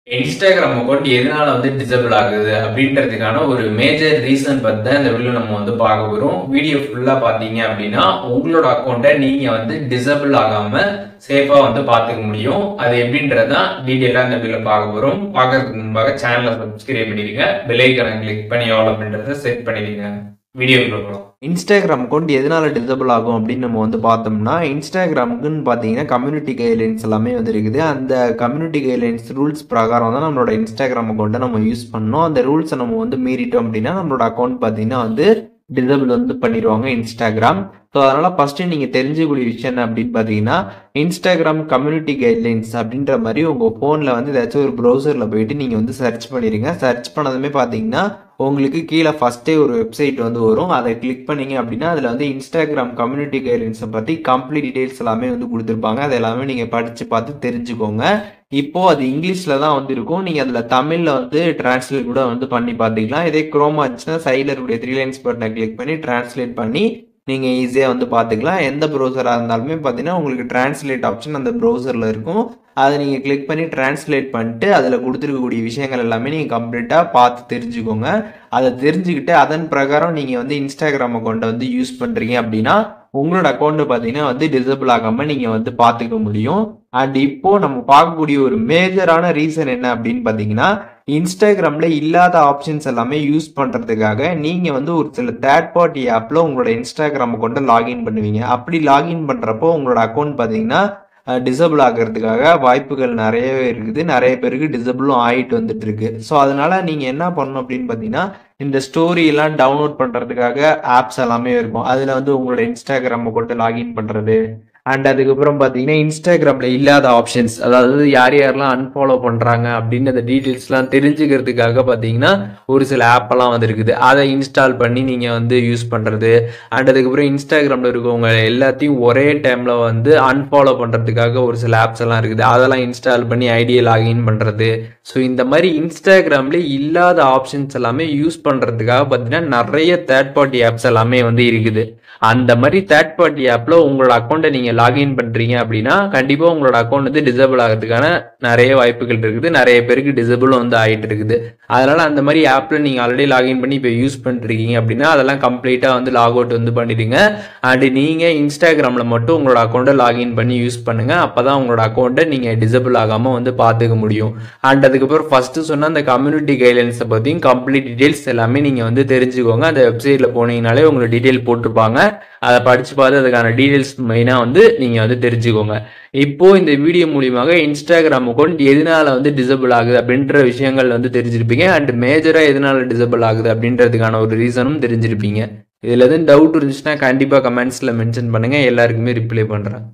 Instagram account எதனால disable ஆகுது அப்படின்றதுக்கான ஒரு மேஜர் ரீசன் பத்தி தான் இந்த வீடியோ நம்ம பார்க்க போறோம். வீடியோ ஃபுல்லா பாத்தீங்க அப்படின்னா உங்களோட அக்கௌண்ட்டை நீங்க டிசேபிள் ஆகாம சேஃபா பாத்துக்க முடியும். அது எப்படின்றதான் டீடைலா இந்த வீடியோல பார்க்க போறோம். பார்க்கறதுக்கு முன்பாக சேனலை சப்ஸ்கிரைப் பண்ணிடுங்க, பெல் ஐகானை கிளிக் பண்ணி ஆல் அப்படின்றத செட் பண்ணிடுங்க. வீடியோக்குள்ள போகலாம். இன்ஸ்டாகிராம் அக்கௌண்ட் எதனால டிசேபிள் ஆகும் அப்படின்னு நம்ம பார்த்தோம்னா, இன்ஸ்டாகிராமுக்குன்னு பார்த்தீங்கன்னா கம்யூனிட்டி கைட்லைன்ஸ் எல்லாமே இருக்குது. அந்த கம்யூனிட்டி கைட்லைன்ஸ் ரூல்ஸ் பிரகாரம் தான் நம்மளோட இன்ஸ்டாகிராம் அக்கௌண்ட்டை நம்ம யூஸ் பண்ணோம். அந்த ரூல்ஸை நம்ம மீறிட்டோம் அப்படின்னா நம்மளோட அக்கௌண்ட் பார்த்தீங்கன்னா டிசேபிள் பண்ணிடுவாங்க இன்ஸ்டாகிராம். ஸோ அதனால் ஃபஸ்ட்டு நீங்கள் தெரிஞ்சக்கூடிய விஷயம் என்ன அப்படின்னு பார்த்தீங்கன்னா, இன்ஸ்டாகிராம் கம்யூனிட்டி கைட்லைன்ஸ் அப்படின்ற மாதிரி உங்கள் ஃபோனில் ஏதாச்சும் ஒரு ப்ரௌசரில் போயிட்டு நீங்கள் சர்ச் பண்ணிடுங்க. சர்ச் பண்ணதுமே பார்த்தீங்கன்னா உங்களுக்கு கீழே ஃபஸ்ட்டே ஒரு வெப்சைட் வரும். அதை கிளிக் பண்ணிங்க அப்படின்னா அதில் இன்ஸ்டாகிராம் கம்யூனிட்டி கைட்லைன்ஸை பற்றி கம்ப்ளீட் டீட்டெயில்ஸ் எல்லாமே கொடுத்துருப்பாங்க. அது எல்லாமே நீங்கள் படித்து பார்த்து தெரிஞ்சுக்கோங்க. இப்போது அது இங்கிலீஷில் தான் இருக்கும். நீங்கள் அதில் தமிழில் டிரான்ஸ்லேட் கூட பண்ணி பார்த்துக்கலாம். இதே குரோமா இருந்துச்சுன்னா சைடில் இருக்கக்கூடிய 3 லைன்ஸ் பட்டனை கிளிக் பண்ணி டிரான்ஸ்லேட் பண்ணி நீங்கள் ஈஸியாக பார்த்துக்கலாம். எந்த ப்ரௌசராக இருந்தாலுமே பார்த்தீங்கன்னா உங்களுக்கு டிரான்ஸ்லேட் ஆப்ஷன் அந்த ப்ரௌசரில் இருக்கும். அதை நீங்கள் கிளிக் பண்ணி டிரான்ஸ்லேட் பண்ணிட்டு அதில் கொடுத்துருக்கக்கூடிய விஷயங்கள் எல்லாமே நீங்கள் கம்ப்ளீட்டாக பார்த்து தெரிஞ்சுக்கோங்க. அதை தெரிஞ்சுக்கிட்டு அதன் பிரகாரம் நீங்கள் இன்ஸ்டாகிராம் அக்கௌண்ட்டை யூஸ் பண்ணுறீங்க அப்படின்னா உங்களோட அக்கௌண்ட் பார்த்தீங்கன்னா டிசேபிள் ஆகாமல் நீங்கள் பார்த்துக்க முடியும். அண்ட் இப்போ நம்ம பார்க்கக்கூடிய ஒரு மேஜரான ரீசன் என்ன அப்படின்னு பார்த்தீங்கன்னா, இன்ஸ்டாகிராம்ல இல்லாத ஆப்ஷன்ஸ் எல்லாமே யூஸ் பண்ணுறதுக்காக நீங்கள் ஒரு சில தேர்ட் பார்ட்டி ஆப்பில் உங்களோட இன்ஸ்டாகிராம் அக்கௌண்ட்டை லாகின் பண்ணுவீங்க. அப்படி லாகின் பண்ணுறப்போ உங்களோட அக்கௌண்ட் பார்த்தீங்கன்னா டிசேபிள் ஆகிறதுக்காக வாய்ப்புகள் நிறையவே இருக்குது. நிறைய பேருக்கு டிசேபிளும் ஆகிட்டு இருக்கு. ஸோ அதனால நீங்கள் என்ன பண்ணணும் அப்படின்னு பார்த்தீங்கன்னா, இந்த ஸ்டோரி எல்லாம் டவுன்லோட் பண்ணுறதுக்காக ஆப்ஸ் எல்லாமே இருக்கும். அதில் உங்களோட இன்ஸ்டாகிராம் அக்கௌண்ட்டை லாகின் பண்ணுறது அண்ட் அதுக்கப்புறம் பார்த்தீங்கன்னா இன்ஸ்டாகிராமில் இல்லாத ஆப்ஷன்ஸ், அதாவது யார் யாரெல்லாம் அன்ஃபாலோ பண்ணுறாங்க அப்படின்னு அந்த டீட்டெயில்ஸ்லாம் தெரிஞ்சுக்கிறதுக்காக பார்த்தீங்கன்னா ஒரு சில ஆப்பெல்லாம் இருக்குது. அதை இன்ஸ்டால் பண்ணி நீங்கள் யூஸ் பண்ணுறது அண்ட் அதுக்கப்புறம் இன்ஸ்டாகிராமில் இருக்கவங்க எல்லாத்தையும் ஒரே டைமில் அன்ஃபாலோ பண்ணுறதுக்காக ஒரு சில ஆப்ஸ் எல்லாம் இருக்குது. அதெல்லாம் இன்ஸ்டால் பண்ணி ஐடியை லாகின் பண்ணுறது. ஸோ இந்த மாதிரி இன்ஸ்டாகிராம்ல இல்லாத ஆப்ஷன்ஸ் எல்லாமே யூஸ் பண்ணுறதுக்காக பார்த்தீங்கன்னா நிறைய தேர்ட் பார்ட்டி ஆப்ஸ் எல்லாமே இருக்குது. அந்த மாதிரி தேர்ட் பார்ட்டி ஆப்பில் உங்களோட அக்கௌண்ட்டை நீங்கள் லாகின் பண்ணுறீங்க அப்படின்னா கண்டிப்பாக உங்களோட அக்கௌண்ட் டிசேபிள் ஆகிறதுக்கான நிறைய வாய்ப்புகள் இருக்குது. நிறைய பேருக்கு டிசேபிளும் ஆகிட்டு இருக்குது. அதனால் அந்த மாதிரி ஆப்பில் நீங்கள் ஆல்ரெடி லாகின் பண்ணி இப்போ யூஸ் பண்ணிருக்கீங்க அப்படின்னா அதெல்லாம் கம்ப்ளீட்டாக லாக் அவுட் பண்ணிடுங்க. அண்ட் நீங்கள் இன்ஸ்டாகிராமில் மட்டும் உங்களோட அக்கௌண்ட்டை லாகின் பண்ணி யூஸ் பண்ணுங்கள். அப்போ தான் உங்களோட அக்கௌண்ட்டை நீங்கள் டிசேபிள் ஆகாமல் பார்த்துக்க முடியும். அண்ட் அதுக்கப்புறம் ஃபஸ்ட்டு சொன்ன அந்த கம்யூனிட்டி கைட்லைன்ஸை பற்றியும் கம்ப்ளீட் டீட்டெயில்ஸ் எல்லாமே நீங்கள் தெரிஞ்சுக்கோங்க. அந்த வெப்சைட்டில் போனீங்கனாலே உங்களுக்கு டீட்டெயில் போட்டிருப்பாங்க. அதை படித்து பார்த்து அதுக்கான டீட்டெயில்ஸ் மெயினாக நீங்கள் தெரிஞ்சுக்கோங்க. இப்போ இந்த வீடியோ மூலியமாக இன்ஸ்டாகிராம் அக்கௌண்ட் எதனால டிசேபிள் ஆகுது அப்படின்ற விஷயங்கள் தெரிஞ்சிருப்பீங்க. அண்ட் மேஜரா எதனால டிசேபிள் ஆகுது அப்படின்றதுக்கான ஒரு ரீசனும் தெரிஞ்சிருப்பீங்க. இதுல எதுவும் டவுட் இருந்துச்சுன்னா கண்டிப்பா கமெண்ட்ஸ்ல மென்ஷன் பண்ணுங்க. எல்லாருக்குமே ரிப்ளை பண்றேன்.